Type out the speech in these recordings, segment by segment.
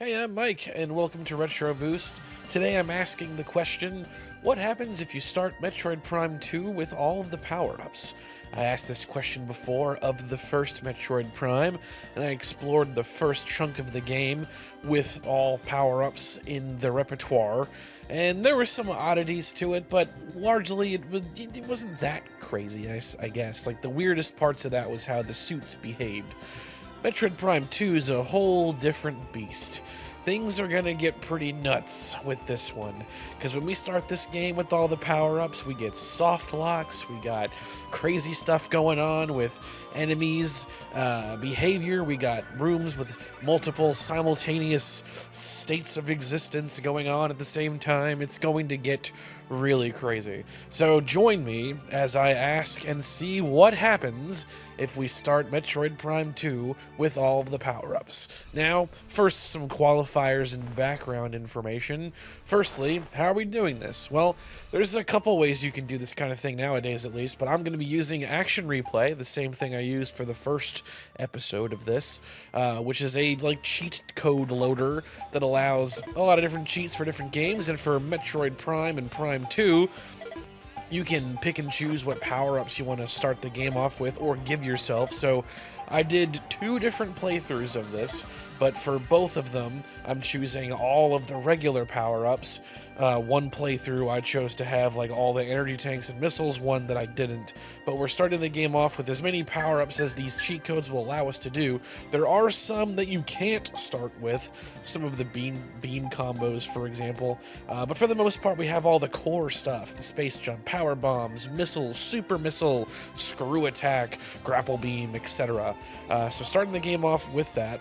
Hey, I'm Mike, and welcome to Retro Boost. Today I'm asking the question, what happens if you start Metroid Prime 2 with all of the power-ups? I asked this question before of the first Metroid Prime, and I explored the first chunk of the game with all power-ups in the repertoire, and there were some oddities to it, but largely it wasn't that crazy, I guess. Like, the weirdest parts of that was how the suits behaved. Metroid Prime 2 is a whole different beast. Things are gonna get pretty nuts with this one, because when we start this game with all the power-ups, we get soft locks, we got crazy stuff going on with enemies, behavior, we got rooms with multiple simultaneous states of existence going on at the same time. It's going to get really crazy. So join me as I ask and see what happens if we start Metroid Prime 2 with all of the power-ups. Now, first some qualifiers and background information. Firstly, how are we doing this? Well, there's a couple ways you can do this kind of thing nowadays at least, but I'm going to be using Action Replay, the same thing I used for the first episode of this, which is a cheat code loader that allows a lot of different cheats for different games, and for Metroid Prime and Prime 2, you can pick and choose what power-ups you want to start the game off with or give yourself. So I did 2 different playthroughs of this, but for both of them, I'm choosing all of the regular power-ups. One playthrough I chose to have all the energy tanks and missiles, one that I didn't. But we're starting the game off with as many power-ups as these cheat codes will allow us to do. There are some that you can't start with, some of the beam combos, for example. But for the most part, we have all the core stuff, the space jump, power bombs, missiles, super missile, screw attack, grapple beam, etc. So starting the game off with that.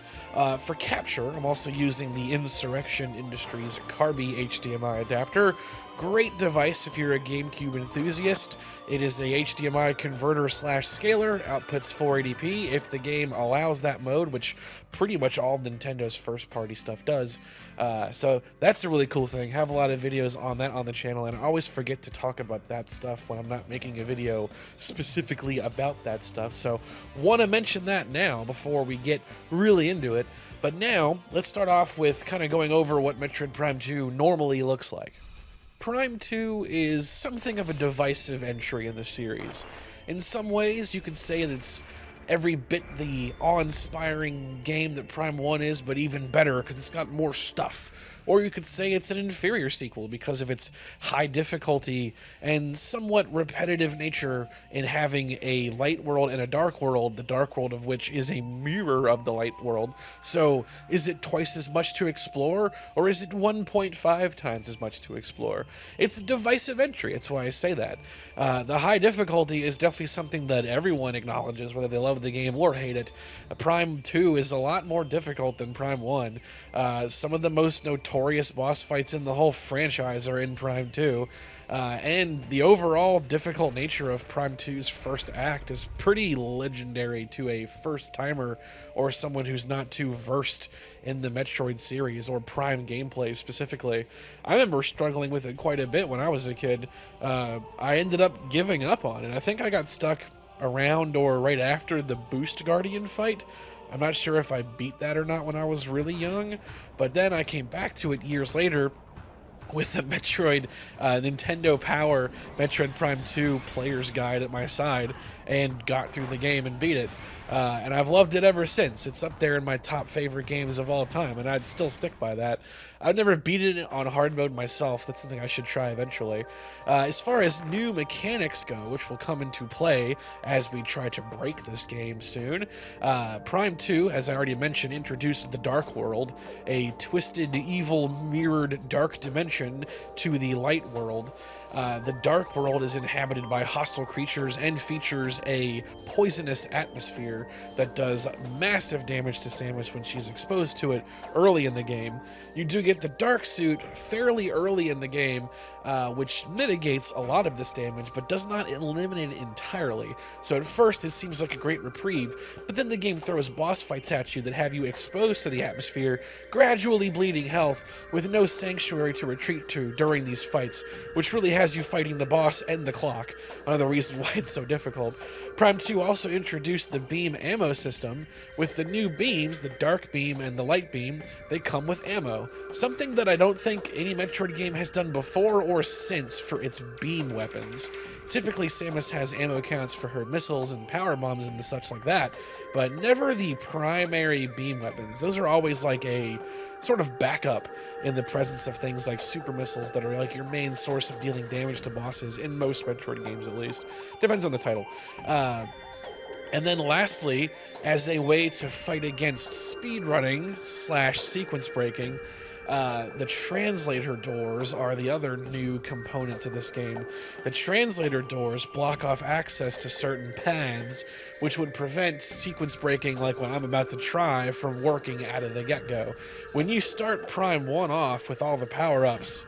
For capture, I'm also using the Insurrection Industries CARBY HDMI adapter. Great device if you're a GameCube enthusiast. It is a HDMI converter / scaler, outputs 480p if the game allows that mode, which pretty much all Nintendo's first-party stuff does. So that's a really cool thing. Have a lot of videos on that on the channel, and I always forget to talk about that stuff when I'm not making a video specifically about that stuff. So want to mention that now before we get really into it. But now, let's start off with kind of going over what Metroid Prime 2 normally looks like. Prime 2 is something of a divisive entry in the series. In some ways, you could say that it's every bit the awe-inspiring game that Prime 1 is, but even better because it's got more stuff. Or you could say it's an inferior sequel because of its high difficulty and somewhat repetitive nature in having a light world and a dark world, the dark world of which is a mirror of the light world. So is it twice as much to explore, or is it 1.5 times as much to explore? It's a divisive entry, that's why I say that. The high difficulty is definitely something that everyone acknowledges, whether they love the game or hate it. Prime 2 is a lot more difficult than Prime 1. Some of the most notorious boss fights in the whole franchise are in Prime 2, and the overall difficult nature of Prime 2's first act is pretty legendary to a first-timer or someone who's not too versed in the Metroid series or Prime gameplay specifically. I remember struggling with it quite a bit when I was a kid. I ended up giving up on it. I think I got stuck around or right after the Boost Guardian fight. I'm not sure if I beat that or not when I was really young, but then I came back to it years later with a Metroid Nintendo Power Metroid Prime 2 player's guide at my side and got through the game and beat it. And I've loved it ever since. It's up there in my top favorite games of all time, and I'd still stick by that. I've never beaten it on hard mode myself. That's something I should try eventually. As far as new mechanics go, which will come into play as we try to break this game soon, Prime 2, as I already mentioned, introduced the Dark World, a twisted, evil, mirrored dark dimension to the light world. The Dark World is inhabited by hostile creatures and features a poisonous atmosphere that does massive damage to Samus when she's exposed to it early in the game. You do get the Dark Suit fairly early in the game, which mitigates a lot of this damage, but does not eliminate it entirely. So at first it seems like a great reprieve, but then the game throws boss fights at you that have you exposed to the atmosphere, gradually bleeding health, with no sanctuary to retreat retreat to during these fights, which really has you fighting the boss and the clock. Another reason why it's so difficult. Prime 2 also introduced the beam ammo system. With the new beams, the dark beam and the light beam, they come with ammo. Something that I don't think any Metroid game has done before or since for its beam weapons. Typically, Samus has ammo counts for her missiles and power bombs and the such like that, but never the primary beam weapons. Those are always like a sort of backup in the presence of things like super missiles that are like your main source of dealing damage to bosses, in most Metroid games at least. Depends on the title. And then lastly, as a way to fight against speedrunning / sequence breaking, the translator doors are the other new component to this game. The translator doors block off access to certain paths, which would prevent sequence breaking like what I'm about to try from working out of the get-go. When you start Prime 1 off with all the power-ups,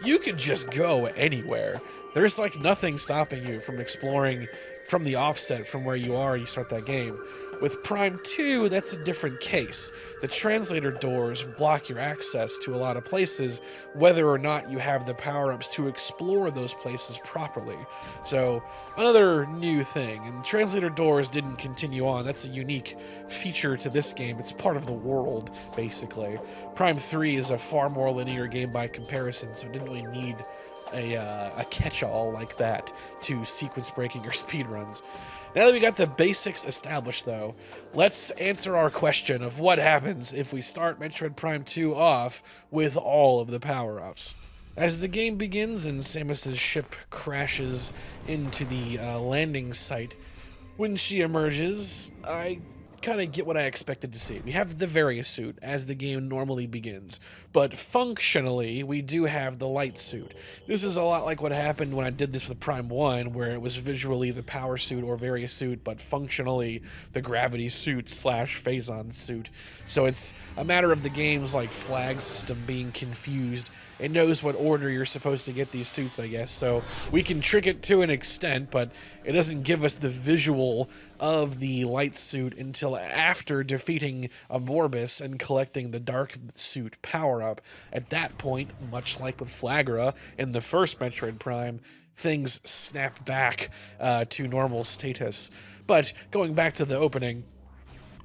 you could just go anywhere. There's like nothing stopping you from exploring from the offset from where you are, you start that game. With Prime 2, that's a different case. The translator doors block your access to a lot of places, whether or not you have the power-ups to explore those places properly. So, another new thing. And translator doors didn't continue on. That's a unique feature to this game. It's part of the world, basically. Prime 3 is a far more linear game by comparison, so it didn't really need a catch-all like that to sequence breaking your speedruns. Now that we got the basics established, though, let's answer our question of what happens if we start Metroid Prime 2 off with all of the power-ups. As the game begins and Samus's ship crashes into the landing site, when she emerges, I kind of get what I expected to see. We have the various suit as the game normally begins, but functionally we do have the light suit. This is a lot like what happened when I did this with Prime 1, where it was visually the power suit or various suit, but functionally the gravity suit / phazon suit. So it's a matter of the game's like flag system being confused. It knows what order you're supposed to get these suits, I guess, so we can trick it to an extent, but it doesn't give us the visual of the light suit until after defeating Amorbus and collecting the dark suit power-up. At that point, much like with Flagra in the first Metroid Prime, things snap back to normal status. But going back to the opening,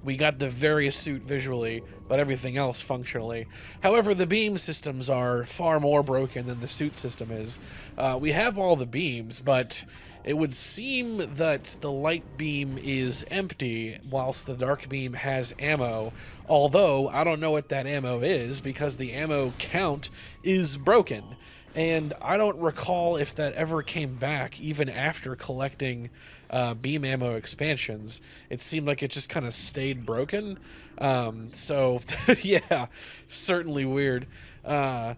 we got the various suit visually, but everything else functionally. However, the beam systems are far more broken than the suit system is. We have all the beams, but it would seem that the light beam is empty, whilst the dark beam has ammo. Although, I don't know what that ammo is, because the ammo count is broken. And I don't recall if that ever came back, even after collecting beam ammo expansions. It seemed like it just kind of stayed broken. So, yeah, certainly weird. But,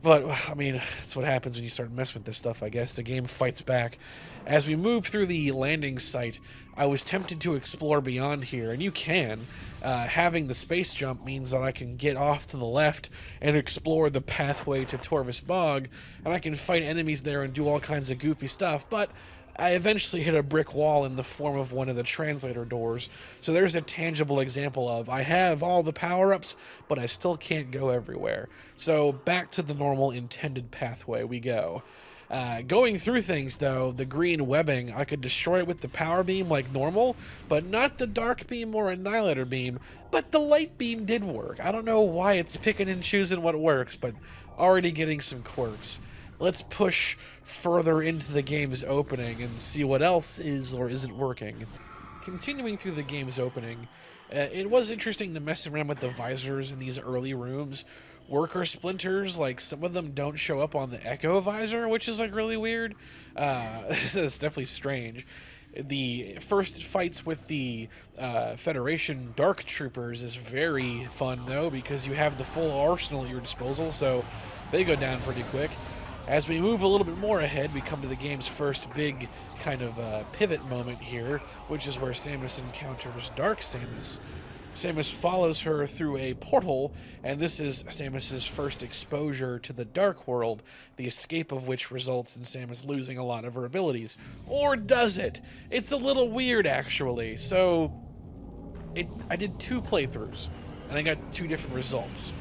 I mean, that's what happens when you start messing with this stuff, I guess. The game fights back. As we move through the landing site, I was tempted to explore beyond here, and you can. Having the space jump means that I can get off to the left and explore the pathway to Torvus Bog, and I can fight enemies there and do all kinds of goofy stuff, but I eventually hit a brick wall in the form of one of the translator doors. So there's a tangible example of, I have all the power-ups, but I still can't go everywhere. So back to the normal intended pathway we go. Going through things, though, the green webbing, I could destroy it with the power beam like normal, but not the dark beam or annihilator beam, but the light beam did work. I don't know why it's picking and choosing what works, but already getting some quirks. Let's push further into the game's opening and see what else is or isn't working. Continuing through the game's opening, it was interesting to mess around with the visors in these early rooms. Worker splinters, like some of them don't show up on the Echo visor, which is like really weird. It's definitely strange. The first fights with the Federation Dark Troopers is very fun though, because you have the full arsenal at your disposal, so they go down pretty quick. As we move a little bit more ahead, we come to the game's first big kind of pivot moment here, which is where Samus encounters Dark Samus. Samus follows her through a portal, and this is Samus's first exposure to the Dark World, the escape of which results in Samus losing a lot of her abilities. Or does it? It's a little weird, actually. So, I did 2 playthroughs, and I got 2 different results.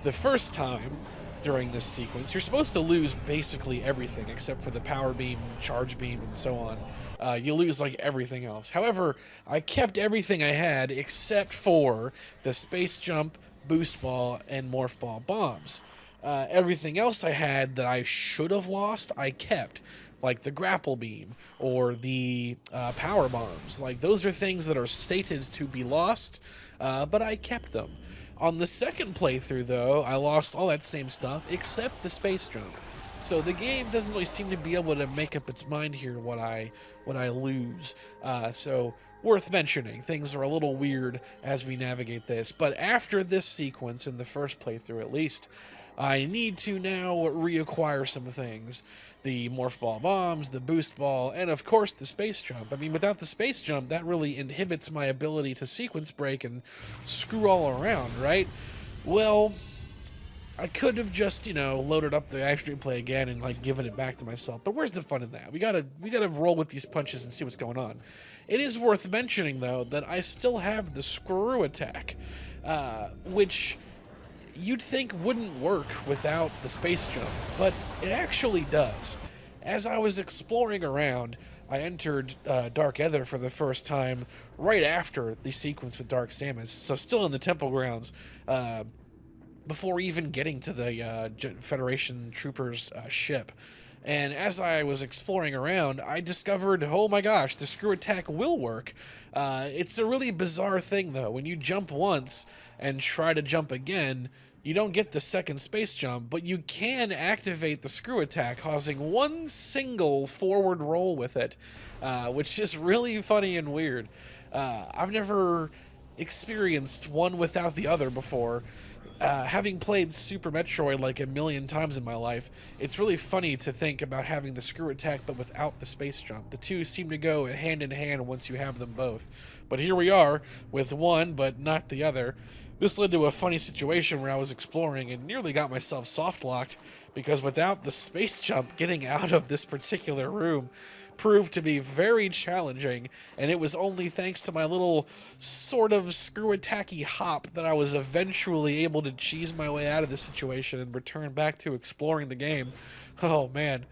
The first time, during this sequence. You're supposed to lose basically everything except for the power beam, charge beam, and so on. You lose like everything else. However, I kept everything I had except for the space jump, boost ball, and morph ball bombs. Everything else I had that I should have lost, I kept. Like the grapple beam or the power bombs. Like, those are things that are stated to be lost, but I kept them. On the second playthrough, though, I lost all that same stuff except the space jump. So the game doesn't really seem to be able to make up its mind here what I lose. So worth mentioning, things are a little weird as we navigate this. But after this sequence, in the first playthrough at least, I need to now reacquire some things. The morph ball bombs, the boost ball, and of course the space jump. I mean, without the space jump, that really inhibits my ability to sequence break and screw all around, right? Well, I could have just, you know, loaded up the Extreme Play again and like given it back to myself. But where's the fun in that? We gotta roll with these punches and see what's going on. It is worth mentioning, though, that I still have the screw attack, which you'd think wouldn't work without the space jump, but it actually does. As I was exploring around, I entered Dark Ether for the first time right after the sequence with Dark Samus, so still in the Temple Grounds, before even getting to the Federation Troopers ship. And as I was exploring around, I discovered, oh my gosh, the screw attack will work. It's a really bizarre thing, though. When you jump once and try to jump again, you don't get the second space jump, but you can activate the screw attack, causing one single forward roll with it, which is really funny and weird. I've never experienced one without the other before. Having played Super Metroid like a million times in my life, it's really funny to think about having the screw attack but without the space jump. The two seem to go hand in hand once you have them both. But here we are, with one but not the other. This led to a funny situation where I was exploring and nearly got myself soft-locked, because without the space jump, getting out of this particular room proved to be very challenging, and it was only thanks to my little sort of screw-attacky hop that I was eventually able to cheese my way out of the situation and return back to exploring the game. Oh man.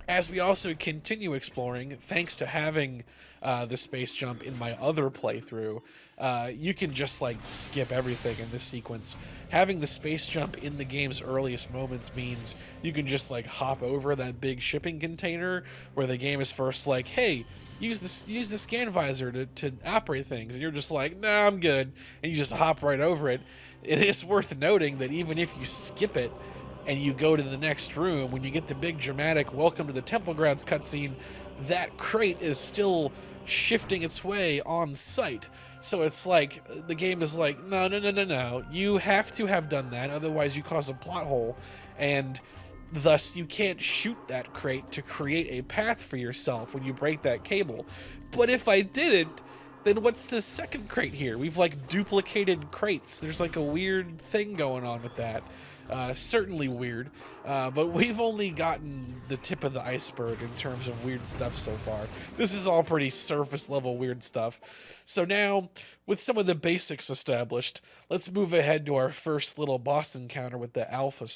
As we also continue exploring, thanks to having the space jump in my other playthrough, you can just like skip everything in this sequence. Having the space jump in the game's earliest moments means you can just like hop over that big shipping container where the game is first like, hey, use the scan visor to operate things, and you're just like, nah, I'm good, and you just hop right over it. It is worth noting that even if you skip it and you go to the next room, when you get the big dramatic welcome to the Temple Grounds cutscene, that crate is still shifting its way on site. So it's like, the game is like, no, you have to have done that, otherwise you cause a plot hole, and thus you can't shoot that crate to create a path for yourself when you break that cable. But if I didn't, then what's the second crate here? We've like duplicated crates. There's like a weird thing going on with that. Certainly weird, but we've only gotten the tip of the iceberg in terms of weird stuff so far. This is all pretty surface level weird stuff. So now, with some of the basics established, let's move ahead to our first little boss encounter with the Alpha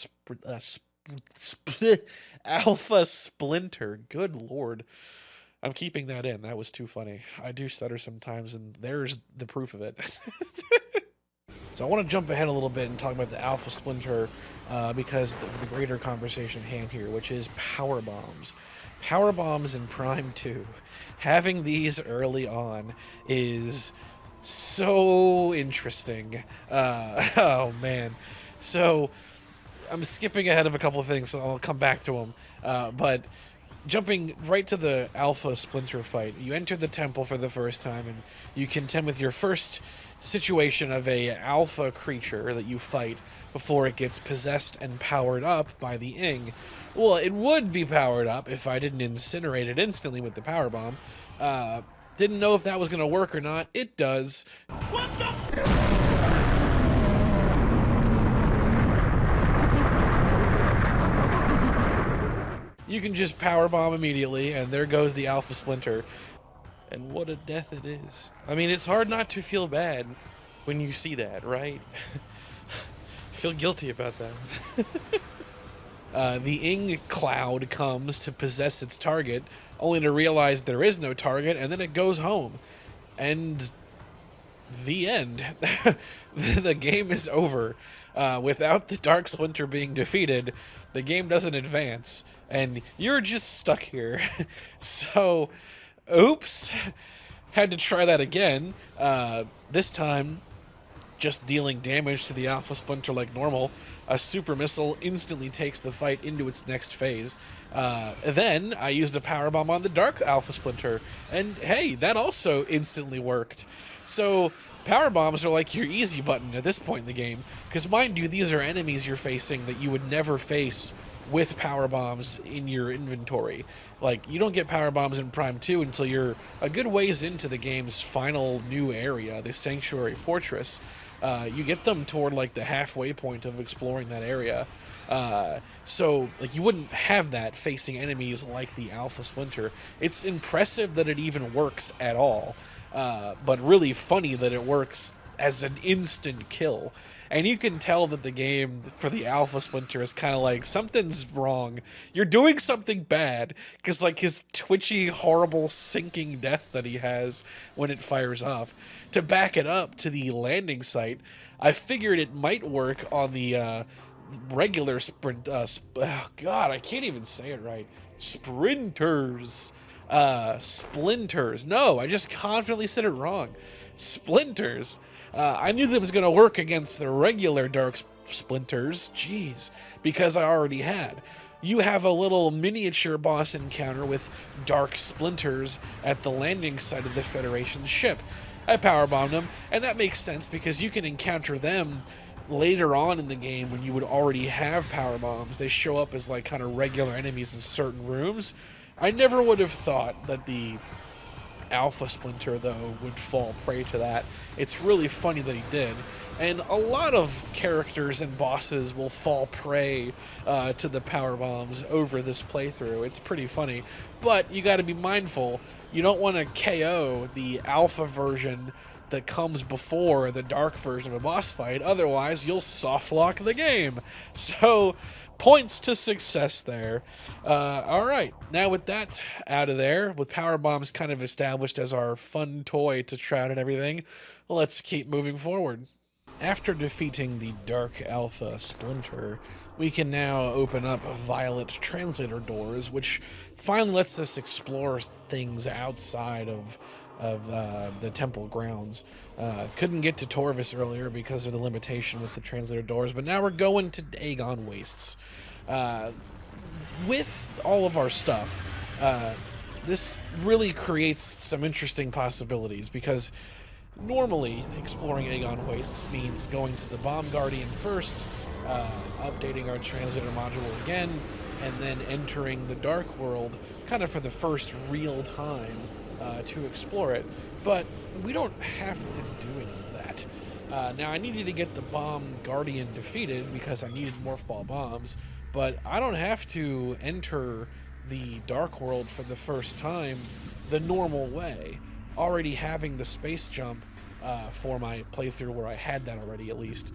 Splinter. Good lord. I'm keeping that in. That was too funny. I do stutter sometimes, and there's the proof of it. So I want to jump ahead a little bit and talk about the Alpha Splinter because of the greater conversation at hand here, which is power bombs. Power bombs in Prime 2. Having these early on is so interesting. Oh man. So I'm skipping ahead of a couple of things, so I'll come back to them. But jumping right to the Alpha Splinter fight, you enter the temple for the first time, and you contend with your first situation of a alpha creature that you fight before it gets possessed and powered up by the Ing. Well, it would be powered up if I didn't incinerate it instantly with the power bomb. Didn't know if that was going to work or not. It does. What the You can just power bomb immediately, and there goes the Alpha Splinter. And what a death it is. I mean, it's hard not to feel bad when you see that, right? feel guilty about that. The Ing cloud comes to possess its target, only to realize there is no target, and then it goes home. And the end. The game is over. Without the Dark Splinter being defeated, the game doesn't advance, and you're just stuck here. So, oops. Had to try that again. This time, just dealing damage to the Alpha Splinter like normal. A super missile instantly takes the fight into its next phase. Then I used a power bomb on the Dark Alpha Splinter, and hey, that also instantly worked. So power bombs are like your easy button at this point in the game, because mind you, these are enemies you're facing that you would never face with power bombs in your inventory. Like, you don't get power bombs in Prime 2 until you're a good ways into the game's final new area, the Sanctuary Fortress. You get them toward like the halfway point of exploring that area. So like, you wouldn't have that facing enemies like the Alpha Splinter. It's impressive that it even works at all, but really funny that it works as an instant kill. And you can tell that the game for the Alpha Splinter is kind of like, something's wrong. You're doing something bad, because like his twitchy, horrible, sinking death that he has when it fires off. To back it up to the landing site, I figured it might work on the regular sprint. Oh God, I can't even say it right. Sprinters. Splinters. No, I just confidently said it wrong. Splinters. I knew that was going to work against the regular Dark Splinters. Jeez. Because I already had. You have a little miniature boss encounter with Dark Splinters at the landing site of the Federation ship. I powerbombed them, and that makes sense because you can encounter them later on in the game when you would already have power bombs. They show up as like kind of regular enemies in certain rooms. I never would have thought that the Alpha Splinter, though, would fall prey to that. It's really funny that he did. And a lot of characters and bosses will fall prey to the power bombs over this playthrough. It's pretty funny. But you got to be mindful. You don't want to KO the alpha version that comes before the dark version of a boss fight. Otherwise, you'll softlock the game. So, points to success there. Alright, now with that out of there, with power bombs kind of established as our fun toy to try out and everything, let's keep moving forward. After defeating the Dark Alpha Splinter, we can now open up Violet Translator doors, which finally lets us explore things outside of the temple grounds. Couldn't get to Torvus earlier because of the limitation with the translator doors, but now we're going to Agon Wastes. With all of our stuff, this really creates some interesting possibilities, because normally exploring Agon Wastes means going to the Bomb Guardian first, updating our translator module again, and then entering the Dark World kind of for the first real time to explore it. But we don't have to do any of that. Now, I needed to get the Bomb Guardian defeated because I needed Morph Ball bombs, but I don't have to enter the Dark World for the first time the normal way. Already having the space jump for my playthrough, where I had that already at least,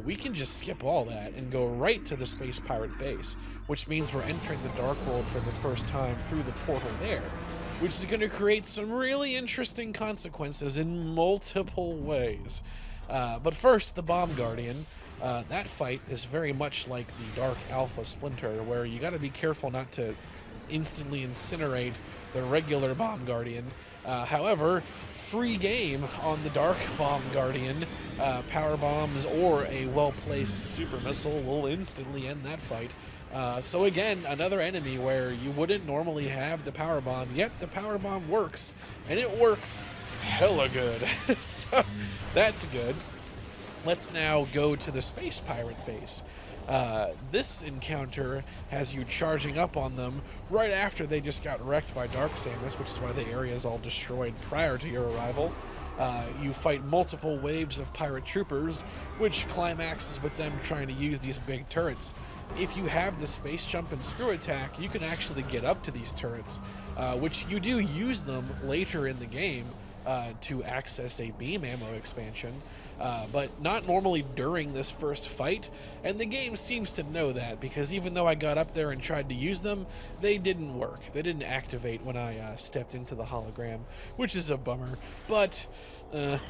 we can just skip all that and go right to the Space Pirate base, which means we're entering the Dark World for the first time through the portal there, which is going to create some really interesting consequences in multiple ways. But first, the Bomb Guardian. That fight is very much like the Dark Alpha Splinter, where you got to be careful not to instantly incinerate the regular Bomb Guardian. However, free game on the Dark Bomb Guardian. Power bombs or a well-placed super missile will instantly end that fight. So again, another enemy where you wouldn't normally have the power bomb, yet the power bomb works, and it works hella good. So that's good. Let's now go to the Space Pirate base. This encounter has you charging up on them right after they just got wrecked by Dark Samus, which is why the area is all destroyed prior to your arrival. You fight multiple waves of pirate troopers, which climaxes with them trying to use these big turrets. If you have the space jump and screw attack, you can actually get up to these turrets, which you do use them later in the game to access a beam ammo expansion. but not normally during this first fight, and the game seems to know that, because even though I got up there and tried to use them, they didn't work. They didn't activate when I stepped into the hologram, which is a bummer, but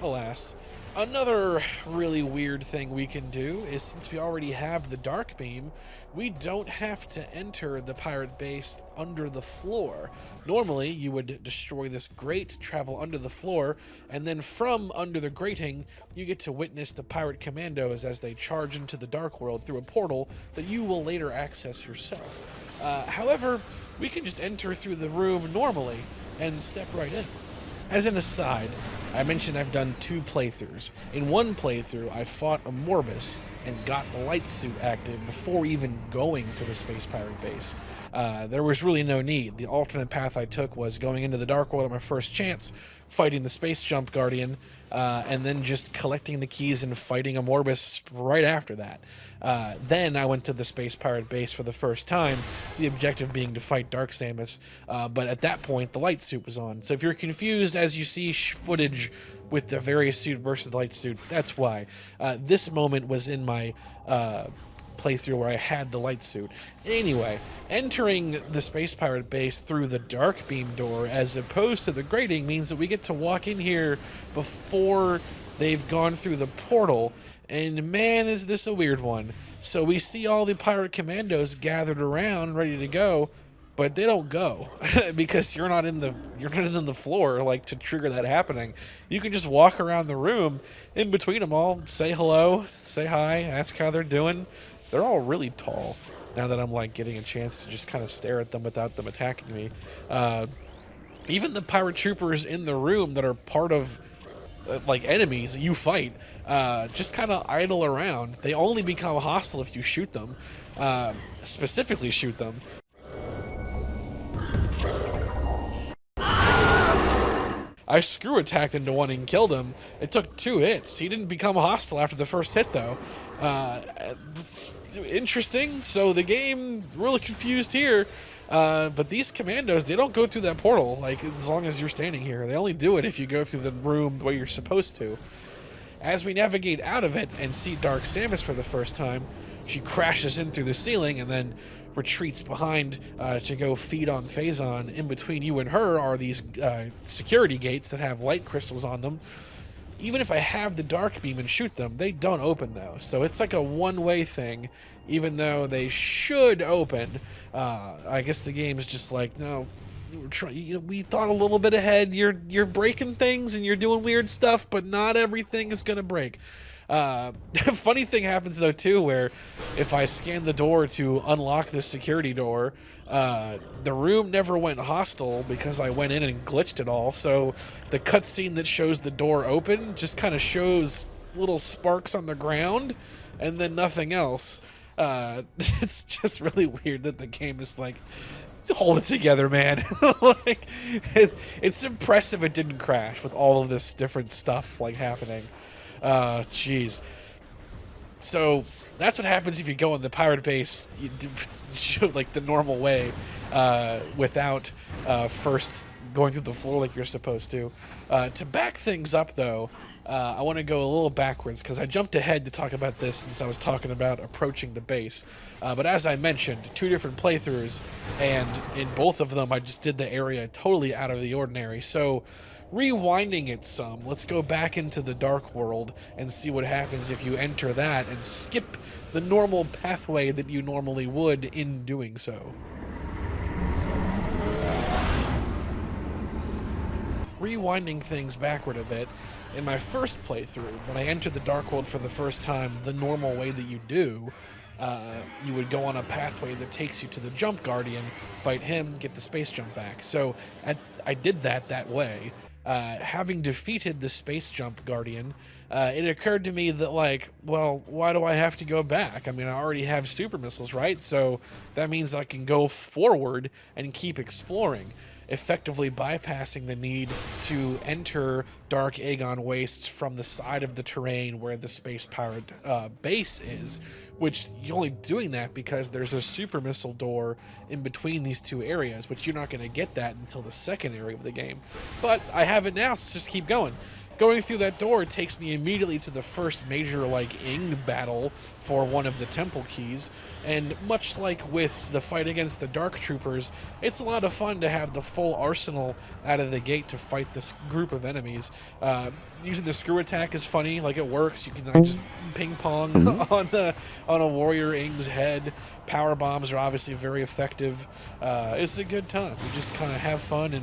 alas. Another really weird thing we can do is, since we already have the dark beam, we don't have to enter the pirate base under the floor. Normally, you would destroy this grate, travel under the floor, and then from under the grating, you get to witness the pirate commandos as they charge into the dark world through a portal that you will later access yourself. However, we can just enter through the room normally and step right in. As an aside, I mentioned I've done 2 playthroughs. In one playthrough, I fought a Morbus and got the light suit active before even going to the Space Pirate base. There was really no need. The alternate path I took was going into the Dark World at my first chance, fighting the Space Jump Guardian, and then just collecting the keys and fighting a Morbus right after that. Then I went to the Space Pirate base for the first time, the objective being to fight Dark Samus, but at that point the light suit was on. So if you're confused as you see footage with the various suit versus the light suit, that's why. This moment was in my playthrough where I had the light suit. Anyway, entering the Space Pirate base through the dark beam door as opposed to the grating means that we get to walk in here before they've gone through the portal, and man, is this a weird one. So we see all the pirate commandos gathered around ready to go, but they don't go because you're not in the floor like to trigger that happening. You can just walk around the room in between them all, say hello, say hi, ask how they're doing. They're all really tall now that I'm like getting a chance to just kind of stare at them without them attacking me. Even the pirate troopers in the room that are part of like enemies you fight just kind of idle around. They only become hostile if you shoot them, specifically shoot them. I screw attacked into one and killed him. It took 2 hits. He didn't become hostile after the first hit, though. Interesting. So the game really confused here. But these commandos, they don't go through that portal, like, as long as you're standing here. They only do it if you go through the room the way you're supposed to. As we navigate out of it and see Dark Samus for the first time, she crashes in through the ceiling and then retreats behind to go feed on Phazon. In between you and her are these security gates that have light crystals on them. Even if I have the dark beam and shoot them, they don't open though. So it's like a one-way thing, even though they should open. I guess the game is just like, no, we thought a little bit ahead. You're breaking things and you're doing weird stuff, but not everything is gonna break. Funny thing happens though too, where if I scan the door to unlock the security door, the room never went hostile because I went in and glitched it all. So the cutscene that shows the door open just kind of shows little sparks on the ground and then nothing else. It's just really weird that the game is like, hold it together, man. Like, it's impressive it didn't crash with all of this different stuff like happening. Jeez. So that's what happens if you go in the pirate base like the normal way, without first going through the floor like you're supposed to. To back things up though, I want to go a little backwards because I jumped ahead to talk about this since I was talking about approaching the base. But as I mentioned, 2 different playthroughs, and in both of them I just did the area totally out of the ordinary. So rewinding it some, let's go back into the dark world and see what happens if you enter that and skip the normal pathway that you normally would in doing so. Rewinding things backward a bit, in my first playthrough, when I entered the Dark World for the first time, the normal way that you do, you would go on a pathway that takes you to the Jump Guardian, fight him, get the space jump back. So I did that way. Having defeated the Space Jump Guardian, it occurred to me that, like, well, why do I have to go back? I mean, I already have super missiles, right? So that means I can go forward and keep exploring, effectively bypassing the need to enter Dark Agon Wastes from the side of the terrain where the Space Pirate base is, which you're only doing that because there's a super missile door in between these 2 areas, which you're not going to get that until the second area of the game. But I have it now, so just keep going. Going through that door takes me immediately to the first major, like, Ing battle for one of the temple keys, and much like with the fight against the Dark Troopers, it's a lot of fun to have the full arsenal out of the gate to fight this group of enemies. Using the screw attack is funny, like, it works. You can, like, just ping-pong on a warrior Ing's head. Power bombs are obviously very effective. It's a good time. You just kind of have fun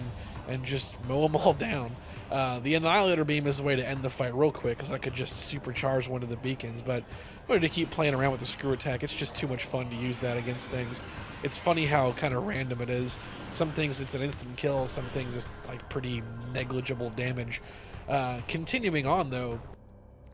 and just mow them all down. The Annihilator Beam is the way to end the fight real quick, because I could just supercharge one of the beacons, but I wanted to keep playing around with the screw attack. It's just too much fun to use that against things. It's funny how kind of random it is. Some things it's an instant kill, some things it's like pretty negligible damage. Continuing on though,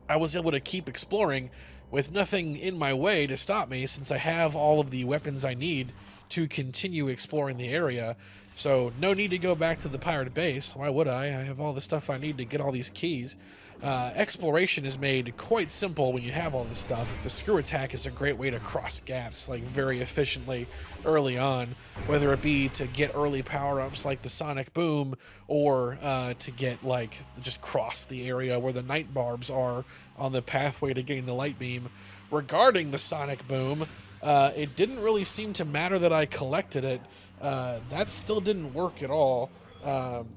I was able to keep exploring with nothing in my way to stop me, since I have all of the weapons I need to continue exploring the area. So no need to go back to the pirate base. Why would I? I have all the stuff I need to get all these keys. Exploration is made quite simple when you have all this stuff. The screw attack is a great way to cross gaps, like, very efficiently early on, whether it be to get early power-ups like the sonic boom, or to get, like, just cross the area where the night barbs are on the pathway to getting the light beam. Regarding the sonic boom, it didn't really seem to matter that I collected it. That still didn't work at all.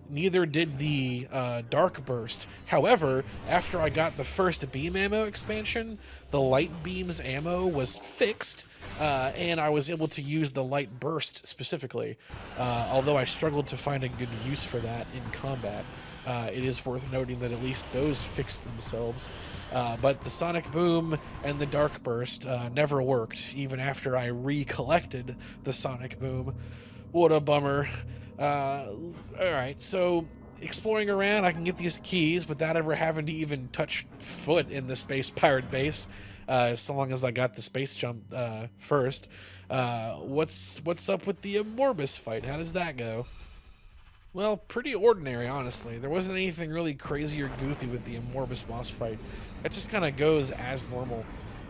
Neither did the Dark Burst. However, after I got the first beam ammo expansion, the light beam's ammo was fixed, and I was able to use the light burst specifically, although I struggled to find a good use for that in combat. It is worth noting that at least those fixed themselves. But the Sonic Boom and the Dark Burst never worked, even after I recollected the Sonic Boom. What a bummer. Alright, so exploring around, I can get these keys without ever having to even touch foot in the Space Pirate base, as long as I got the space jump first. What's up with the Morbus fight? How does that go? Well, pretty ordinary, honestly. There wasn't anything really crazy or goofy with the Morbus boss fight. It just kind of goes as normal.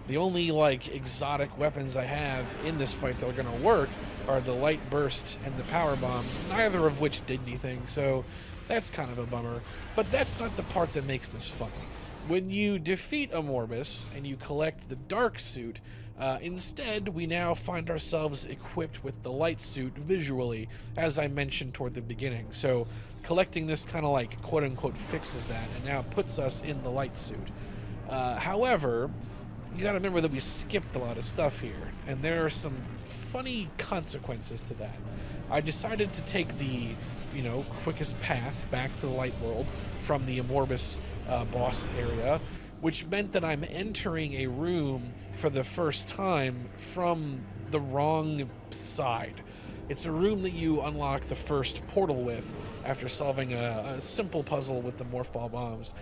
The only, like, exotic weapons I have in this fight that are going to work are the light burst and the power bombs, neither of which did anything, so that's kind of a bummer. But that's not the part that makes this funny. When you defeat a Morbus and you collect the dark suit, instead we now find ourselves equipped with the light suit visually, as I mentioned toward the beginning. So collecting this kind of, like, quote-unquote fixes that and now puts us in the light suit. However, you gotta remember that we skipped a lot of stuff here, and there are some funny consequences to that. I decided to take the, quickest path back to the light world from the Morbus boss area, which meant that I'm entering a room for the first time from the wrong side. It's a room that you unlock the first portal with after solving a simple puzzle with the morph ball bombs.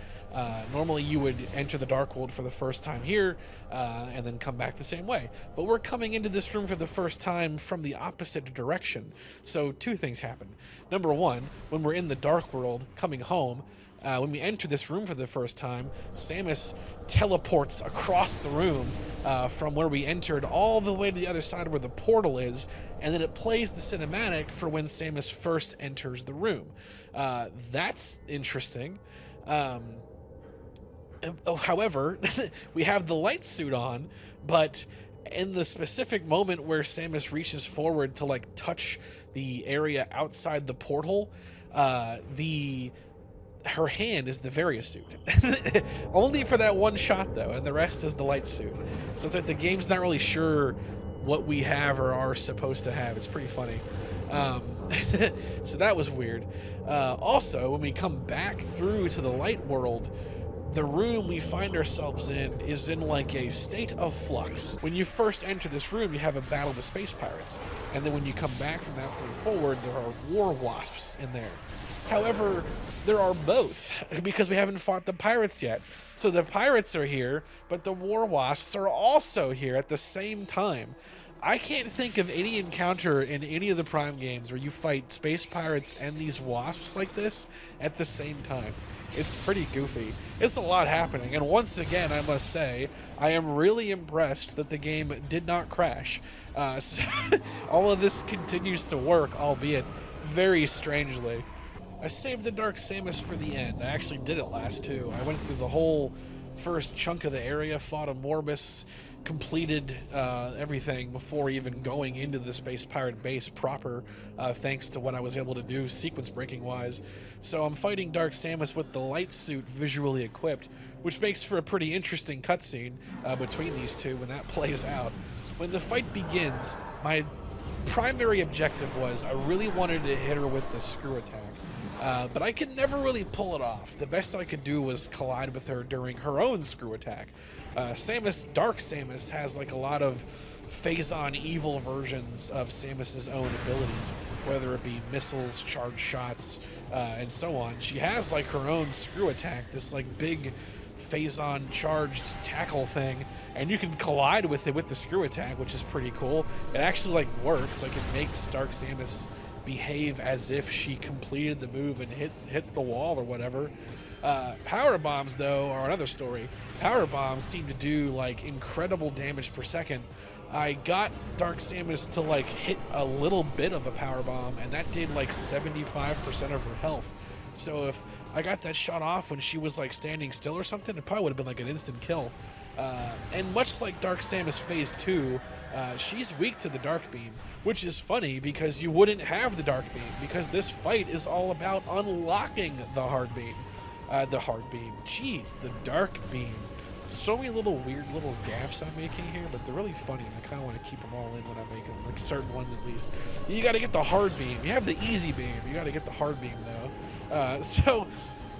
Normally you would enter the Dark World for the first time here, and then come back the same way. But we're coming into this room for the first time from the opposite direction. So two things happen. Number one, when we're in the Dark World coming home, when we enter this room for the first time, Samus teleports across the room from where we entered all the way to the other side where the portal is, and then it plays the cinematic for when Samus first enters the room. That's interesting. However, we have the light suit on, but in the specific moment where Samus reaches forward to, like, touch the area outside the portal, her hand is the Varia suit. Only for that one shot, though, and the rest is the light suit. So it's like the game's not really sure what we have or are supposed to have. It's pretty funny. So that was weird. Also, when we come back through to the light world, the room we find ourselves in is in, like, a state of flux. When you first enter this room, you have a battle with space pirates, and then when you come back from that point forward, there are war wasps in there. However, there are both, because we haven't fought the pirates yet. So the pirates are here, but the war wasps are also here at the same time. I can't think of any encounter in any of the Prime games where you fight space pirates and these wasps like this at the same time. It's pretty goofy. It's a lot happening, and once again, I must say, I am really impressed that the game did not crash. So all of this continues to work, albeit very strangely. I saved the Dark Samus for the end. I actually did it last too. I went through the whole first chunk of the area, fought a Morbus, completed everything before even going into the Space Pirate base proper, thanks to what I was able to do sequence breaking wise. So I'm fighting Dark Samus with the light suit visually equipped, which makes for a pretty interesting cutscene between these two when that plays out. When the fight begins, my primary objective was I really wanted to hit her with the screw attack. But I could never really pull it off. The best I could do was collide with her during her own screw attack. Dark Samus has like a lot of phase-on evil versions of Samus's own abilities, whether it be missiles, charged shots, and so on. She has like her own screw attack, this like big phase-on charged tackle thing, and you can collide with it with the screw attack, which is pretty cool. It actually like works, like it makes Dark Samus behave as if she completed the move and hit the wall or whatever. Power bombs though are another story. Power bombs seem to do like incredible damage per second. I got Dark Samus to like hit a little bit of a power bomb, and that did like 75% of her health. So if I got that shot off when she was like standing still or something, it probably would have been like an instant kill. And much like Dark Samus Phase 2, she's weak to the Dark Beam, which is funny because you wouldn't have the Dark Beam, because this fight is all about unlocking the Hard Beam. Jeez, the Dark Beam. So many little weird little gaffes I'm making here, but they're really funny, and I kind of want to keep them all in when I make them, like certain ones at least. You got to get the Hard Beam. You have the Easy Beam. You got to get the Hard Beam, though. So,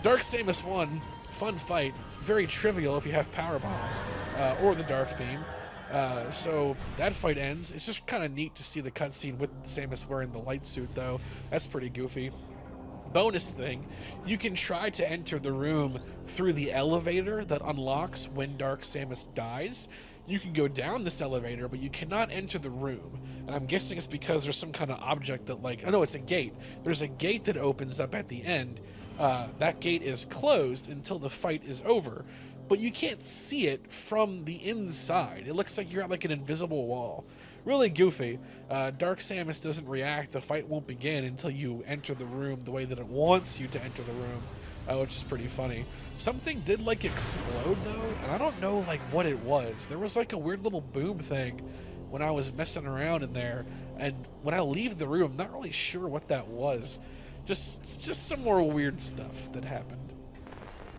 Dark Samus 1, fun fight. Very trivial if you have power bombs, or the Dark Beam. So that fight ends. It's just kind of neat to see the cutscene with Samus wearing the light suit, though. That's pretty goofy. Bonus thing, you can try to enter the room through the elevator that unlocks when Dark Samus dies. You can go down this elevator, but you cannot enter the room. And I'm guessing it's because there's some kind of object that, like, oh no, it's a gate. There's a gate that opens up at the end. That gate is closed until the fight is over, but you can't see it from the inside. It looks like you're at like an invisible wall. Really goofy. Dark Samus doesn't react. The fight won't begin until you enter the room the way that it wants you to enter the room, which is pretty funny. Something did like explode though, and I don't know like what it was. There was like a weird little boom thing when I was messing around in there, and when I leave the room, I'm not really sure what that was. Just some more weird stuff that happened.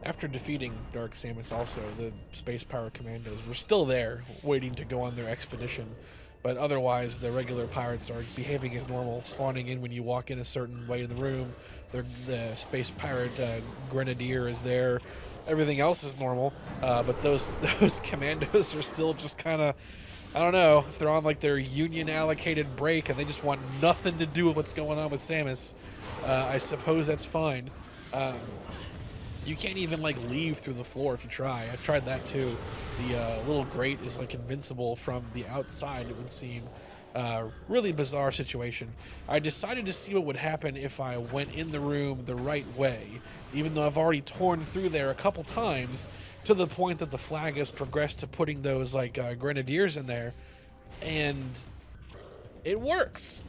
After defeating Dark Samus also, the Space Pirate Commandos were still there, waiting to go on their expedition. But otherwise, the regular pirates are behaving as normal, spawning in when you walk in a certain way in the room. The Space Pirate Grenadier is there. Everything else is normal, but those commandos are still just kind of, I don't know, if they're on like their union allocated break and they just want nothing to do with what's going on with Samus. I suppose that's fine. You can't even like leave through the floor if you try. I tried that too. The little grate is like invincible from the outside, it would seem. Really bizarre situation. I decided to see what would happen if I went in the room the right way, even though I've already torn through there a couple times, to the point that the flag has progressed to putting those like grenadiers in there, and it works.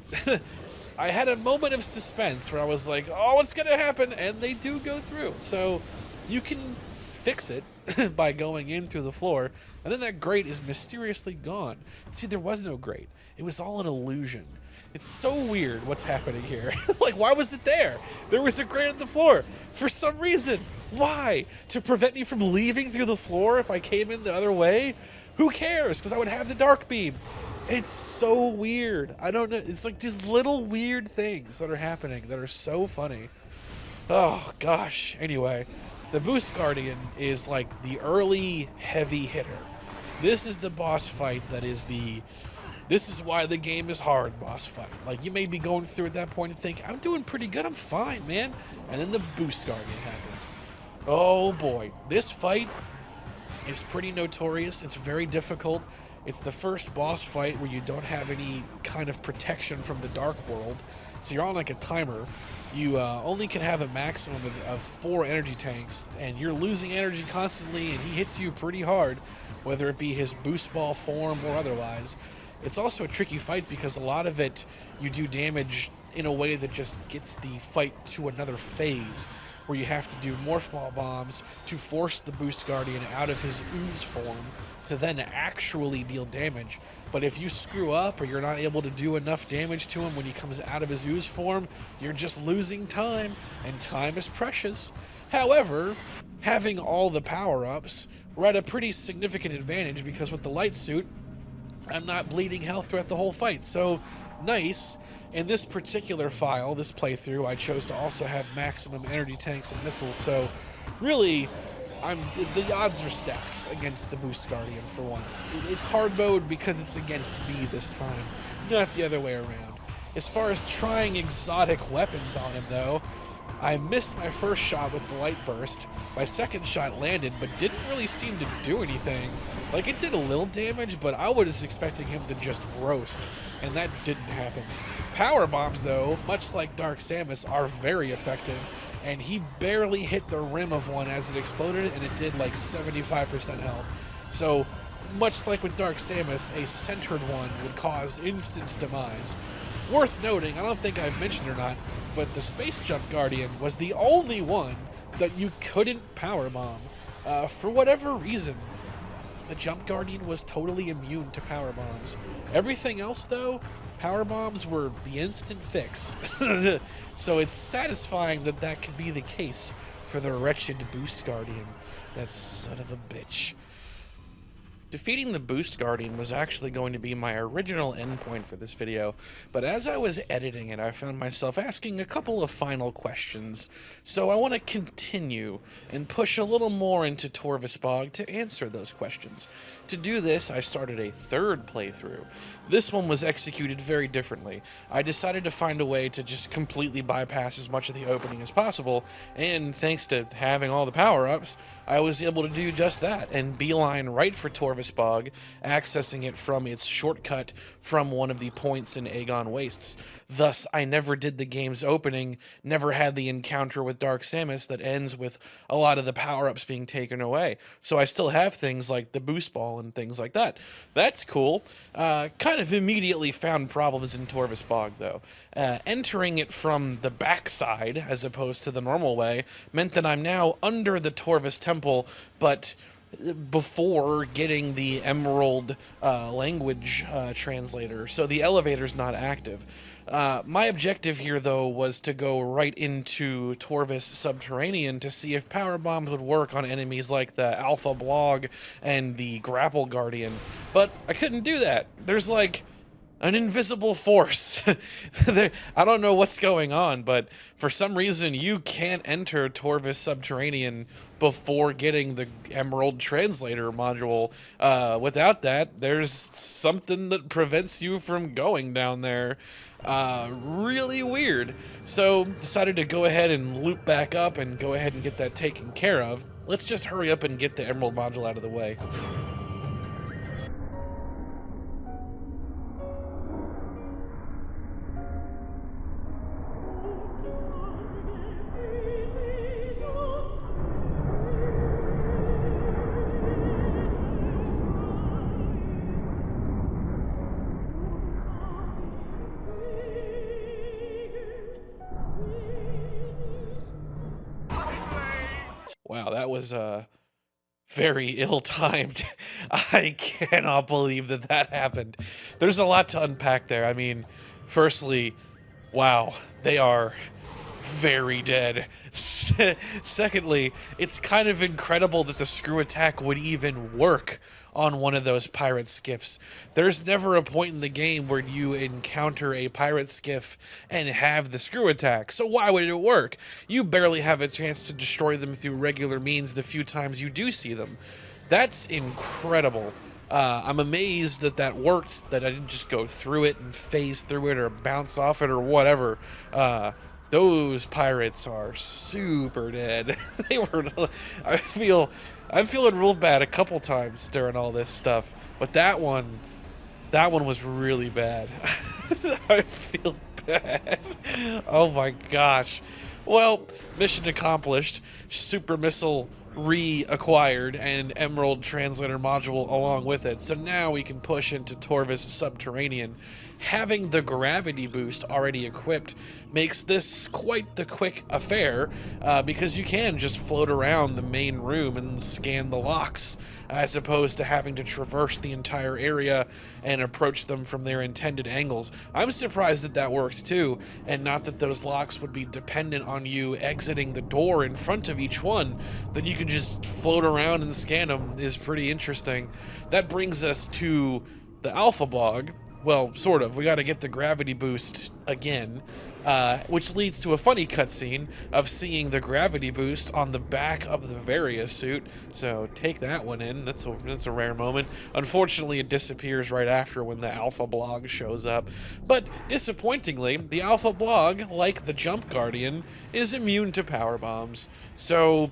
I had a moment of suspense where I was like, oh, what's going to happen? And they do go through. So you can fix it by going in through the floor, and then that grate is mysteriously gone. See, there was no grate. It was all an illusion. It's so weird what's happening here. Like, why was it there? There was a grate on the floor for some reason. Why? To prevent me from leaving through the floor if I came in the other way? Who cares? Because I would have the dark beam. It's so weird. I don't know. It's like these little weird things that are happening that are so funny. Oh, gosh. Anyway, the Boost Guardian is like the early heavy hitter. This is the boss fight that is the... This is why the game is hard boss fight. Like, you may be going through at that point and think, I'm doing pretty good, I'm fine, man. And then the Boost Guardian happens. Oh, boy. This fight is pretty notorious. It's very difficult. It's the first boss fight where you don't have any kind of protection from the Dark World. So you're on like a timer. You only can have a maximum of 4 energy tanks, and you're losing energy constantly, and he hits you pretty hard, whether it be his boost ball form or otherwise. It's also a tricky fight because a lot of it you do damage in a way that just gets the fight to another phase, where you have to do more small bombs to force the Boost Guardian out of his ooze form to then actually deal damage. But if you screw up or you're not able to do enough damage to him when he comes out of his ooze form, you're just losing time, and time is precious. However, having all the power-ups, we're at a pretty significant advantage because with the light suit, I'm not bleeding health throughout the whole fight, so nice. In this particular file, this playthrough, I chose to also have maximum energy tanks and missiles, so really, the odds are stacked against the Boost Guardian for once. It's hard mode because it's against me this time, not the other way around. As far as trying exotic weapons on him, though, I missed my first shot with the light burst. My second shot landed, but didn't really seem to do anything. Like, it did a little damage, but I was expecting him to just roast, and that didn't happen. Power bombs, though, much like Dark Samus, are very effective, and he barely hit the rim of one as it exploded, and it did like 75% health. So, much like with Dark Samus, a centered one would cause instant demise. Worth noting, I don't think I've mentioned it or not, but the Space Jump Guardian was the only one that you couldn't powerbomb. For whatever reason, the Jump Guardian was totally immune to power bombs. Everything else, though, power bombs were the instant fix. So it's satisfying that that could be the case for the wretched Boost Guardian. That son of a bitch. Defeating the Boost Guardian was actually going to be my original endpoint for this video, but as I was editing it, I found myself asking a couple of final questions, so I want to continue and push a little more into Torvus Bog to answer those questions. To do this, I started a third playthrough. This one was executed very differently. I decided to find a way to just completely bypass as much of the opening as possible, and thanks to having all the power-ups, I was able to do just that, and beeline right for Torvus Bog, accessing it from its shortcut from one of the points in Agon Wastes. Thus, I never did the game's opening, never had the encounter with Dark Samus that ends with a lot of the power-ups being taken away. So I still have things like the boost ball and things like that. That's cool. Kind of immediately found problems in Torvus Bog, though. Entering it from the backside, as opposed to the normal way, meant that I'm now under the Torvus Temple, but before getting the Emerald language translator, so the elevator's not active. My objective here, though, was to go right into Torvus Subterranean to see if power bombs would work on enemies like the Alpha Blog and the Grapple Guardian, but I couldn't do that. There's like an invisible force. I don't know what's going on, but for some reason you can't enter Torvus Subterranean before getting the Emerald Translator module. Without that, there's something that prevents you from going down there. Really weird. So decided to go ahead and loop back up and go ahead and get that taken care of. Let's just hurry up and get the Emerald module out of the way. Wow, that was very ill-timed. I cannot believe that that happened. There's a lot to unpack there. I mean, firstly, wow, they are very dead. Secondly, it's kind of incredible that the screw attack would even work on one of those pirate skiffs. There's never a point in the game where you encounter a pirate skiff and have the screw attack, so why would it work? You barely have a chance to destroy them through regular means the few times you do see them. That's incredible. I'm amazed that that worked, that I didn't just go through it and phase through it or bounce off it or whatever. Those pirates are super dead. They were. I'm feeling real bad a couple times during all this stuff, but that one was really bad. I feel bad. Oh my gosh. Well, mission accomplished. Super missile reacquired and Emerald Translator module along with it. So now we can push into Torvus Subterranean. Having the gravity boost already equipped makes this quite the quick affair, because you can just float around the main room and scan the locks, as opposed to having to traverse the entire area and approach them from their intended angles. I'm surprised that that worked too, and not that those locks would be dependent on you exiting the door in front of each one. That you can just float around and scan them is pretty interesting. That brings us to the Alpha Bog. Well, sort of. We got to get the gravity boost again, which leads to a funny cutscene of seeing the gravity boost on the back of the Varia suit. So take that one in. That's a rare moment. Unfortunately, it disappears right after when the Alpha Blog shows up. But disappointingly, the Alpha Blog, like the Jump Guardian, is immune to power bombs. So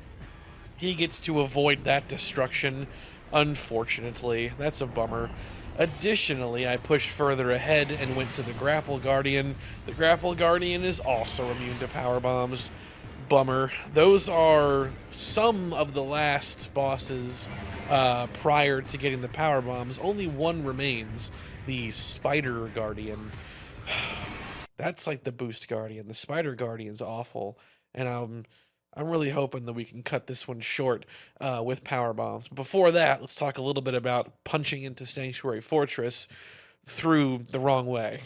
he gets to avoid that destruction, unfortunately. That's a bummer. Additionally, I pushed further ahead and went to the Grapple Guardian. The Grapple Guardian is also immune to power bombs. Bummer. Those are some of the last bosses prior to getting the power bombs. Only one remains, the Spider Guardian. That's like the Boost Guardian. The Spider Guardian's awful, and I'm really hoping that we can cut this one short with power bombs. Before that, let's talk a little bit about punching into Sanctuary Fortress through the wrong way.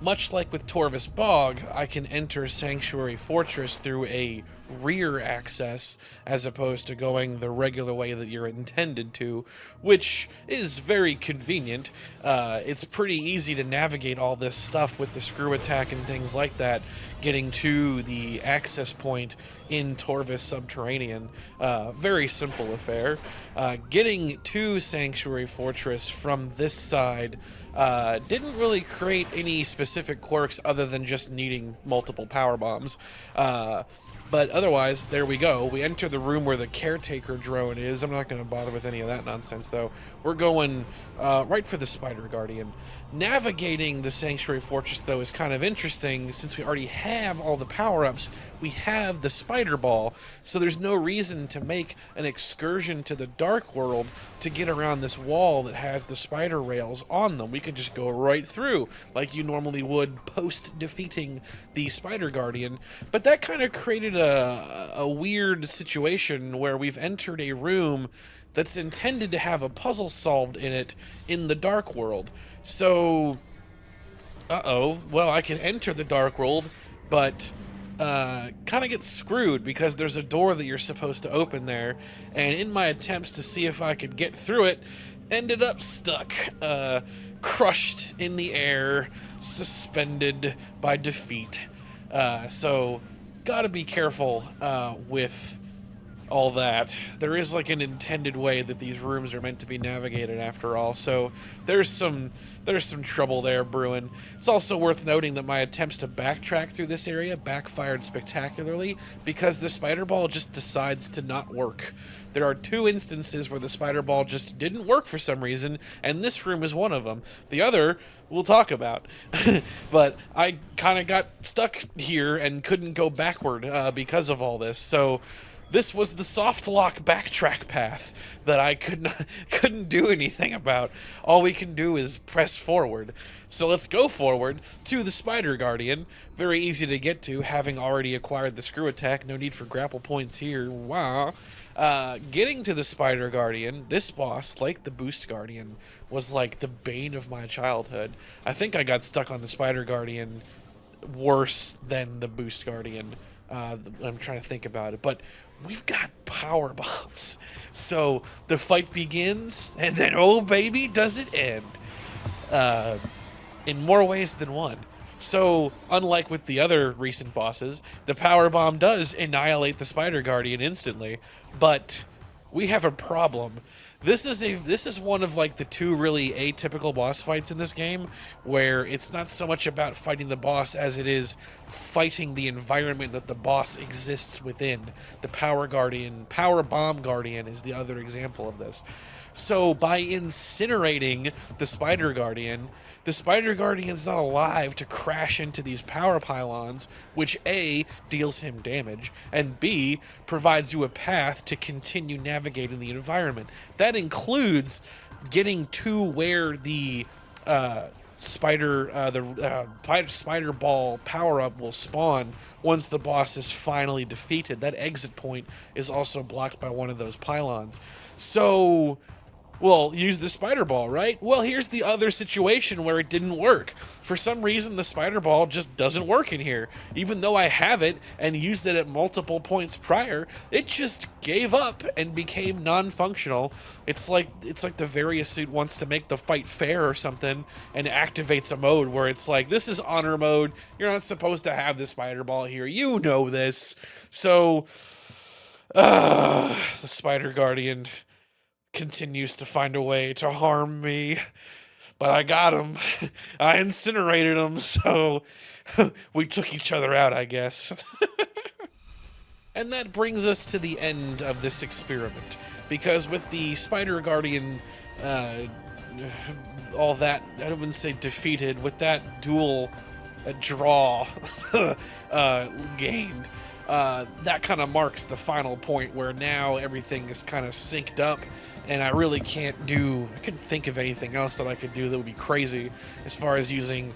Much like with Torvus Bog, I can enter Sanctuary Fortress through a rear access as opposed to going the regular way that you're intended to, which is very convenient. It's pretty easy to navigate all this stuff with the screw attack and things like that, getting to the access point in Torvus Subterranean. Very simple affair. Getting to Sanctuary Fortress from this side didn't really create any specific quirks other than just needing multiple power bombs. But otherwise, there we go. We enter the room where the caretaker drone is. I'm not going to bother with any of that nonsense, though. We're going right for the Spider Guardian. Navigating the Sanctuary Fortress, though, is kind of interesting. Since we already have all the power-ups, we have the Spider Ball, so there's no reason to make an excursion to the Dark World to get around this wall that has the spider rails on them. We could just go right through, like you normally would post-defeating the Spider Guardian. But that kind of created a weird situation where we've entered a room that's intended to have a puzzle solved in it in the Dark World. So, well, I can enter the Dark World, but kind of get screwed because there's a door that you're supposed to open there, and in my attempts to see if I could get through it, ended up stuck, crushed in the air, suspended by defeat. So, gotta be careful with all that. There is like an intended way that these rooms are meant to be navigated after all, so there's some trouble there brewing. It's also worth noting that my attempts to backtrack through this area backfired spectacularly because the spider ball just decides to not work. There are 2 instances where the spider ball just didn't work for some reason, and this room is one of them. The other we'll talk about. But I kind of got stuck here and couldn't go backward because of all this. So this was the soft lock backtrack path that I couldn't do anything about. All we can do is press forward. So let's go forward to the Spider Guardian. Very easy to get to, having already acquired the screw attack. No need for grapple points here. Wow. Getting to the Spider Guardian, this boss, like the Boost Guardian, was like the bane of my childhood. I think I got stuck on the Spider Guardian worse than the Boost Guardian. I'm trying to think about it, but we've got power bombs. So the fight begins, and then, oh baby, does it end. In more ways than one. So, unlike with the other recent bosses, the power bomb does annihilate the Spider Guardian instantly, but we have a problem. This is one of like the 2 really atypical boss fights in this game, where it's not so much about fighting the boss as it is fighting the environment that the boss exists within. The Power Bomb Guardian is the other example of this. So by incinerating the Spider Guardian, the Spider Guardian's not alive to crash into these power pylons, which A, deals him damage, and B, provides you a path to continue navigating the environment. That includes getting to where the spider ball power-up will spawn once the boss is finally defeated. That exit point is also blocked by one of those pylons. So, well, use the spider ball, right? Well, here's the other situation where it didn't work. For some reason, the spider ball just doesn't work in here. Even though I have it and used it at multiple points prior, it just gave up and became non-functional. It's like the Various suit wants to make the fight fair or something and activates a mode where it's like, this is honor mode. You're not supposed to have the spider ball here. You know this. So, the Spider Guardian continues to find a way to harm me, but I got him. I incinerated him, so we took each other out, I guess. And that brings us to the end of this experiment, because with the Spider Guardian, all that, I wouldn't say defeated, with that duel draw gained, that kind of marks the final point where now everything is kind of synced up. And I really I couldn't think of anything else that I could do that would be crazy as far as using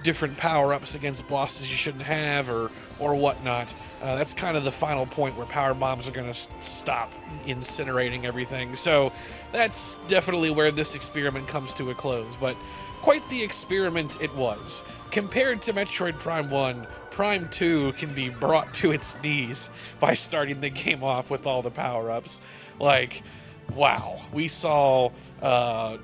different power-ups against bosses you shouldn't have or whatnot. That's kind of the final point where power bombs are going to stop incinerating everything. So that's definitely where this experiment comes to a close. But quite the experiment it was. Compared to Metroid Prime 1, Prime 2 can be brought to its knees by starting the game off with all the power-ups. Like, wow, we saw a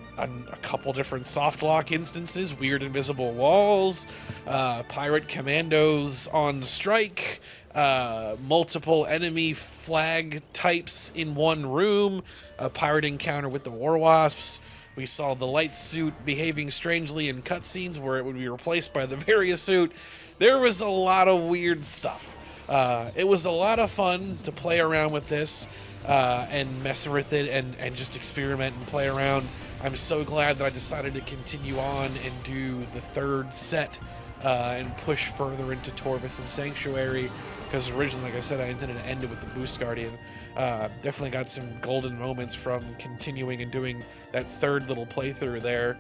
couple different softlock instances, weird invisible walls, pirate commandos on strike, multiple enemy flag types in one room, a pirate encounter with the War Wasps. We saw the light suit behaving strangely in cutscenes where it would be replaced by the Various suit. There was a lot of weird stuff. It was a lot of fun to play around with this. And mess with it and just experiment and play around. I'm so glad that I decided to continue on and do the third set and push further into Torvus and Sanctuary, because originally, like I said, I intended to end it with the Boost Guardian. Definitely got some golden moments from continuing and doing that third little playthrough there.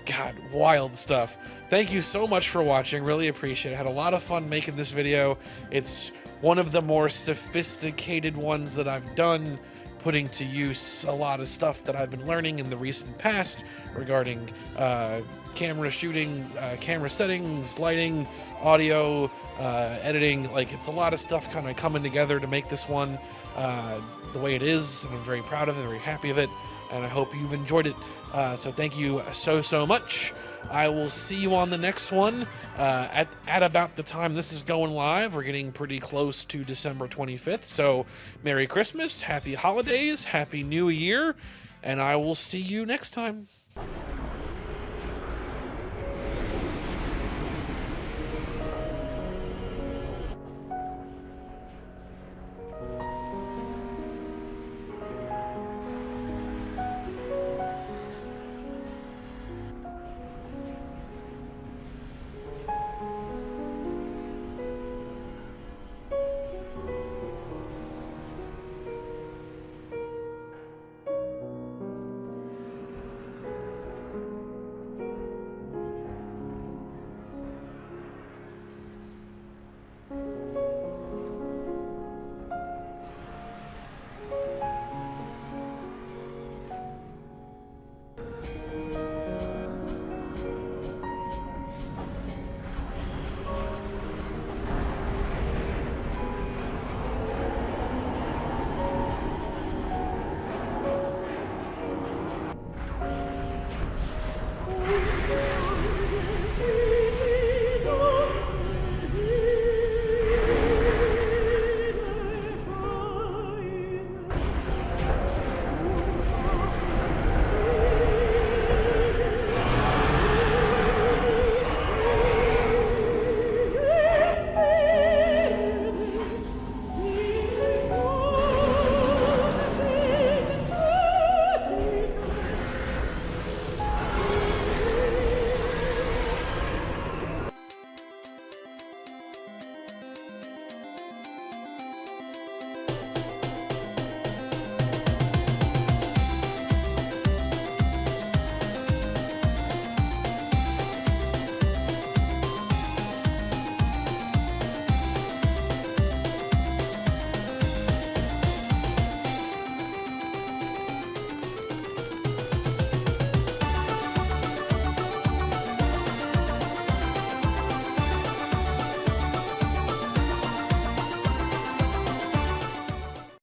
God, wild stuff. Thank you so much for watching. Really appreciate it. Had a lot of fun making this video. It's one of the more sophisticated ones that I've done, putting to use a lot of stuff that I've been learning in the recent past regarding camera shooting, camera settings, lighting, audio, editing. Like, it's a lot of stuff kind of coming together to make this one the way it is, and I'm very proud of it, very happy of it, and I hope you've enjoyed it. So thank you so much. I will see you on the next one at about the time this is going live. We're getting pretty close to December 25th, so Merry Christmas, Happy Holidays, Happy New Year, and I will see you next time.